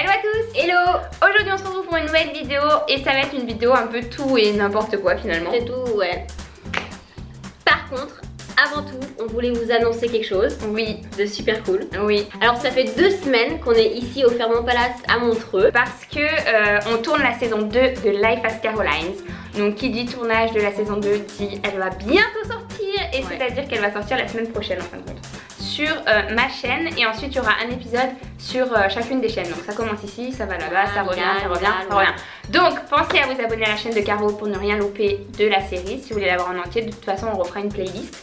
Hello à tous. Hello. Aujourd'hui on se retrouve pour une nouvelle vidéo et ça va être une vidéo un peu tout et n'importe quoi finalement. C'est tout, ouais. Par contre, avant tout, on voulait vous annoncer quelque chose. Oui. De super cool. Oui. Alors ça fait 2 semaines qu'on est ici au Fairmont Palace à Montreux. Parce que on tourne la saison 2 de Life as Carolines. Donc qui dit tournage de la saison 2 dit elle va bientôt sortir et Ouais. c'est-à-dire qu'elle va sortir la semaine prochaine en fin de compte. Sur ma chaîne et ensuite il y aura un épisode sur chacune des chaînes. Donc ça commence ici, ça va là-bas, ça revient, ça revient, ça revient. Donc pensez à vous abonner à la chaîne de Caro pour ne rien louper de la série si vous voulez la voir en entier. De toute façon on refera une playlist.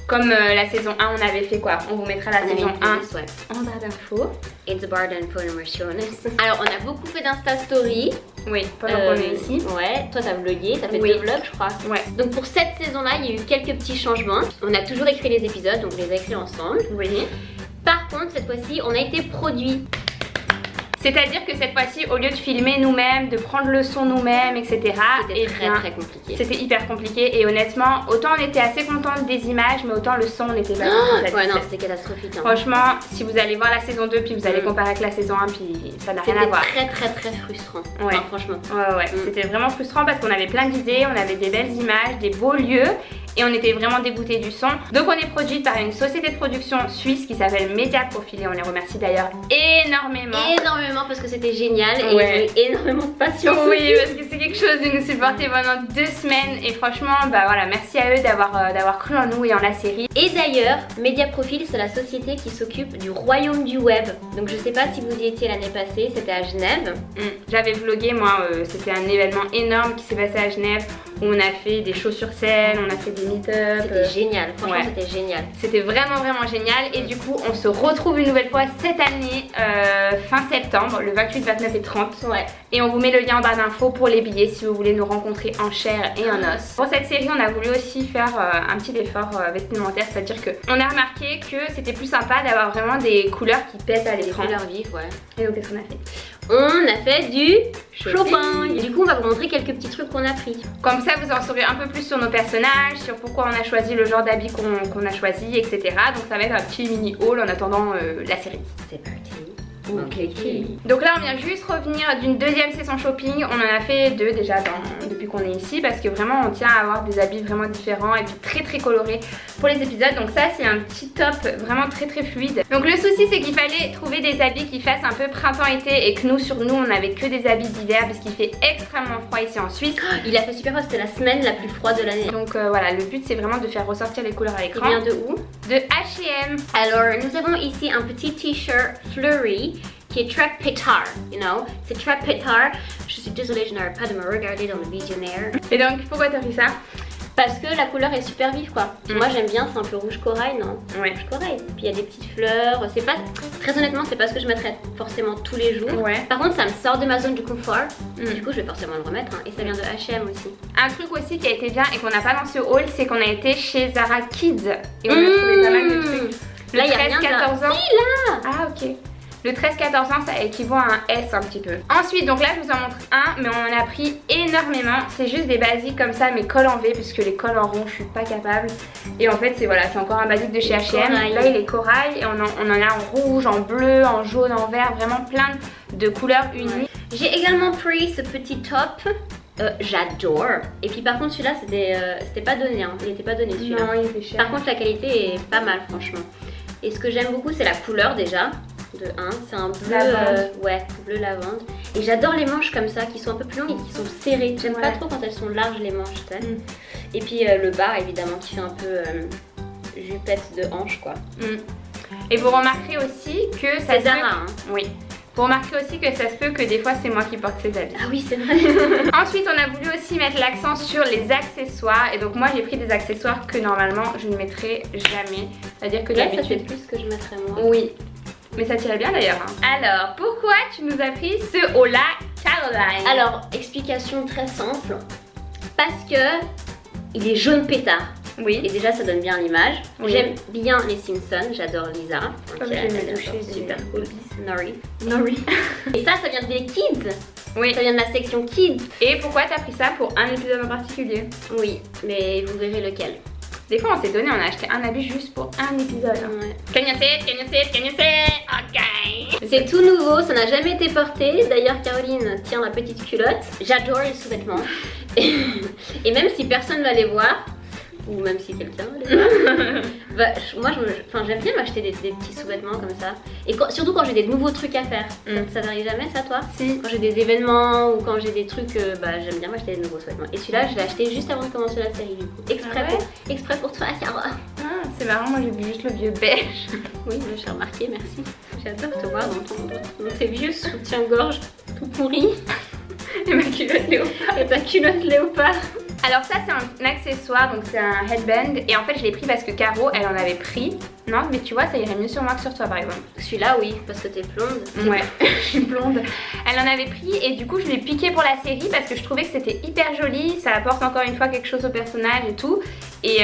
Comme la saison 1 on avait fait quoi. On vous mettra la saison 1 ouais. en barre d'infos. It's a bar d'informations. Alors on a beaucoup fait d'Insta Story. Oui, pendant qu'on est ici. Ouais, toi t'as vlogué, t'as fait Oui. 2 vlogs je crois. Ouais. Donc pour cette saison-là, il y a eu quelques petits changements. On a toujours écrit les épisodes, donc on les a écrits ensemble. Oui. Par contre, cette fois-ci, on a été produits. C'est-à-dire que cette fois-ci, au lieu de filmer nous-mêmes, de prendre le son nous-mêmes, etc. C'était très compliqué. C'était hyper compliqué et honnêtement, autant on était assez contente des images, mais autant le son n'était pas Ouais, non, c'était catastrophique. Hein. Franchement, si vous allez voir la saison 2 puis vous allez comparer avec la saison 1 puis ça n'a rien à voir. C'était très frustrant. Ouais. Enfin, franchement. Ouais. C'était vraiment frustrant parce qu'on avait plein d'idées, on avait des belles images, des beaux lieux et on était vraiment dégoûtés du son. Donc on est produite par une société de production suisse qui s'appelle Media Profil et on les remercie d'ailleurs énormément. Énormément parce que c'était génial et Ouais. ils ont eu énormément de patience. Oui, parce que c'est quelque chose de nous supporter pendant 2 semaines et franchement, bah voilà, merci à eux d'avoir cru en nous et en la série. Et d'ailleurs, Media Profil, c'est la société qui s'occupe du royaume du web. Donc je sais pas si vous y étiez l'année passée, c'était à Genève. J'avais vlogué moi, c'était un événement énorme qui s'est passé à Genève où on a fait des shows sur scène, on a fait des meet-up. C'était génial, franchement ouais. c'était génial. C'était vraiment génial et du coup on se retrouve une nouvelle fois cette année fin septembre, le 28, 29 et 30. Ouais. Et on vous met le lien en barre d'infos pour les billets si vous voulez nous rencontrer en chair et en os. Pour cette série on a voulu aussi faire un petit effort vestimentaire, c'est-à-dire qu'on a remarqué que c'était plus sympa d'avoir vraiment des couleurs qui pètent à Des l'écran. couleurs vives, ouais. Et donc qu'est-ce qu'on a fait? On a fait du Shopping. shopping. Et du coup on va vous montrer quelques petits trucs qu'on a pris. Comme ça vous en saurez un peu plus sur nos personnages, sur pourquoi on a choisi le genre d'habits qu'on a choisi, etc. Donc ça va être un petit mini haul en attendant la série. C'est parti. Ok. Donc là on vient juste revenir d'une deuxième session shopping. On en a fait 2 déjà depuis qu'on est ici parce que vraiment on tient à avoir des habits vraiment différents et puis très colorés pour les épisodes. Donc ça c'est un petit top vraiment très fluide. Donc le souci c'est qu'il fallait trouver des habits qui fassent un peu printemps-été et que nous sur nous on avait que des habits d'hiver parce qu'il fait extrêmement froid ici en Suisse. Il a fait super froid, c'était la semaine la plus froide de l'année. Donc voilà, le but c'est vraiment de faire ressortir les couleurs à Il l'écran. vient de où? De H&M. Alors nous avons ici un petit t-shirt fleury qui est très pétard, you know. C'est très pétard. Je suis désolée, je n'arrête pas de me regarder dans le visionnaire. Et donc pourquoi t'as pris ça? Parce que la couleur est super vive quoi. Moi j'aime bien, c'est un peu rouge corail, non? Ouais. Rouge corail. Puis il y a des petites fleurs. C'est pas, très honnêtement, c'est pas ce que je mettrais forcément tous les jours. Ouais. Par contre, ça me sort de ma zone de confort. Du coup, je vais forcément le remettre. Hein. Et ça vient de H&M aussi. Un truc aussi qui a été bien et qu'on n'a pas dans ce haul, c'est qu'on a été chez Zara Kids et on a trouvé pas mal de trucs. Le Là, il y a rien 13-14 de... ans. Si, là. Ah ok. Le 13-14 ans ça équivaut à un S un petit peu. Ensuite donc là je vous en montre un mais on en a pris énormément. C'est juste des basiques comme ça mais colle en V puisque les colles en rond je suis pas capable. Et en fait c'est voilà, c'est encore un basique de chez H&M. Là il est corail et on en a en rouge, en bleu, en jaune, en vert, vraiment plein de couleurs unies. J'ai également pris ce petit top. J'adore. Et puis par contre celui-là c'était pas donné, hein. Il était pas donné celui-là. Non il était cher. Par contre la qualité est pas mal franchement. Et ce que j'aime beaucoup c'est la couleur déjà. De 1, c'est un bleu, ouais, bleu lavande. Et j'adore les manches comme ça, qui sont un peu plus longues et qui sont serrées. J'aime pas trop quand elles sont larges les manches, tu sais. Et puis le bas évidemment qui fait un peu jupette de hanche quoi. Et vous remarquerez aussi que ça C'est Zara, hein. Oui. Vous remarquerez aussi que ça se peut que des fois c'est moi qui porte ces habits. Ah oui c'est vrai. Ensuite on a voulu aussi mettre l'accent sur les accessoires. Et donc moi j'ai pris des accessoires que normalement je ne mettrais jamais. C'est-à-dire que Là ça c'est d'habitude... plus ce que je mettrais moi. Oui. Mais ça tirait bien d'ailleurs. Hein. Alors, pourquoi tu nous as pris ce haut-là, Caroline? Alors, explication très simple. Parce que il est jaune pétard. Oui. Et déjà ça donne bien l'image. Oui. J'aime bien les Simpsons, j'adore Lisa. Comme Ok, j'aime elle toucher est super des- cool. Nori. Et ça vient des kids. Oui. Ça vient de la section kids. Et pourquoi t'as pris ça pour un épisode en particulier? Oui, mais vous verrez lequel. Des fois on s'est donné, on a acheté un habit juste pour un épisode. Ouais. Cagnossette, ok. C'est tout nouveau, ça n'a jamais été porté. D'ailleurs, Caroline tient la petite culotte. J'adore les sous-vêtements. Et même si personne va les voir, ou même si quelqu'un va les voir, bah, moi j'aime bien m'acheter des petits sous-vêtements comme ça. Et surtout quand j'ai des nouveaux trucs à faire. Ça t'arrive jamais ça, toi? Si. Quand j'ai des événements ou quand j'ai des trucs, bah, j'aime bien m'acheter des nouveaux sous-vêtements. Et celui-là, je l'ai acheté juste avant de commencer la série du coup. Exprès pour toi, Cara. Ah, c'est marrant, moi j'ai vu juste le vieux beige. Oui, j'ai remarqué, merci. J'adore te voir dans tes vieux soutiens-gorge tout pourris. Et ma culotte léopard. Et ta culotte léopard. Alors ça c'est un accessoire, donc c'est un headband. Et en fait je l'ai pris parce que Caro elle en avait pris. Non mais tu vois ça irait mieux sur moi que sur toi par exemple. Celui-là oui, parce que t'es blonde. Ouais, je suis blonde. Elle en avait pris et du coup je l'ai piqué pour la série parce que je trouvais que c'était hyper joli. Ça apporte encore une fois quelque chose au personnage et tout. Et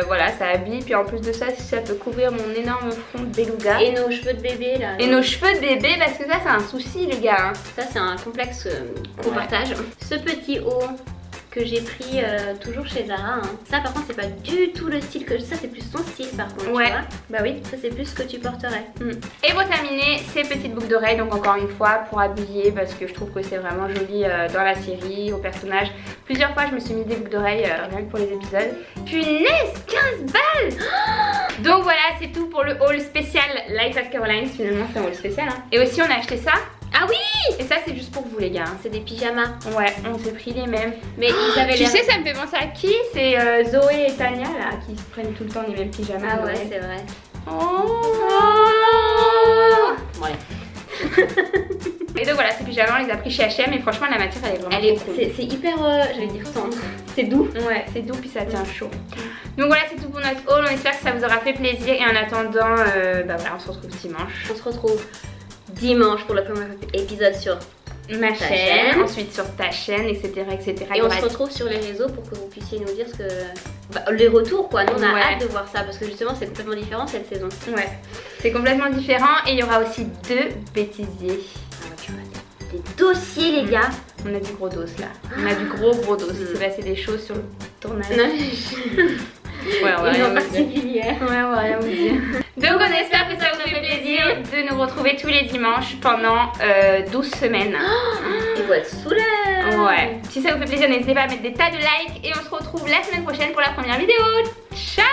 voilà, ça habille. Puis en plus de ça, ça peut couvrir mon énorme front de beluga. Et nos cheveux de bébé là. Et nos cheveux de bébé parce que ça c'est un souci les gars. Hein. Ça c'est un complexe qu'on partage. Ce petit haut que j'ai pris toujours chez Zara. Hein. Ça par contre c'est pas du tout le style que... Ça c'est plus ton style par contre, ouais. Tu vois. Bah oui. Ça c'est plus ce que tu porterais. Et pour terminer, ces petites boucles d'oreilles, donc encore une fois pour habiller parce que je trouve que c'est vraiment joli dans la série, au personnage. Plusieurs fois je me suis mis des boucles d'oreilles rien que pour les épisodes. Punaise, 15 balles. Donc voilà, c'est tout pour le haul spécial Life as Caroline. Finalement c'est un haul spécial hein. Et aussi on a acheté ça. Ah oui! Et ça c'est juste pour vous les gars. C'est des pyjamas. Ouais, on s'est pris les mêmes. Mais ils avaient Tu l'air... sais ça me fait penser à qui? C'est Zoé et Tania là qui se prennent tout le temps les mêmes pyjamas. Ah ouais, c'est vrai. Oh. Ouais. Et donc voilà, ces pyjamas on les a pris chez H&M et franchement la matière elle est vraiment trop cool. C'est hyper, j'allais dire tendre. C'est doux. Ouais, c'est doux puis ça tient chaud. Donc voilà, c'est tout pour notre haul. On espère que ça vous aura fait plaisir et en attendant, bah voilà, on se retrouve dimanche. On se retrouve dimanche pour le premier épisode sur ma chaîne, ensuite sur ta chaîne, etc. etc. Et on se retrouve sur les réseaux pour que vous puissiez nous dire ce que... Bah, les retours quoi, nous on a hâte de voir ça parce que justement c'est complètement différent cette saison. Ouais, c'est complètement différent et il y aura aussi 2 bêtisiers. Ah ouais, tu vois, des dossiers les gars. On a du gros dos là, on a du gros dos. Il s'est passé des choses sur le tournage. Non, ouais, on va rien en particulier. Ouais, on va rien vous dire. Donc on espère que ça vous fait plaisir de nous retrouver tous les dimanches pendant 12 semaines. Il faut être saoulé. Ouais. Si ça vous fait plaisir, n'hésitez pas à mettre des tas de likes et on se retrouve la semaine prochaine pour la première vidéo. Ciao.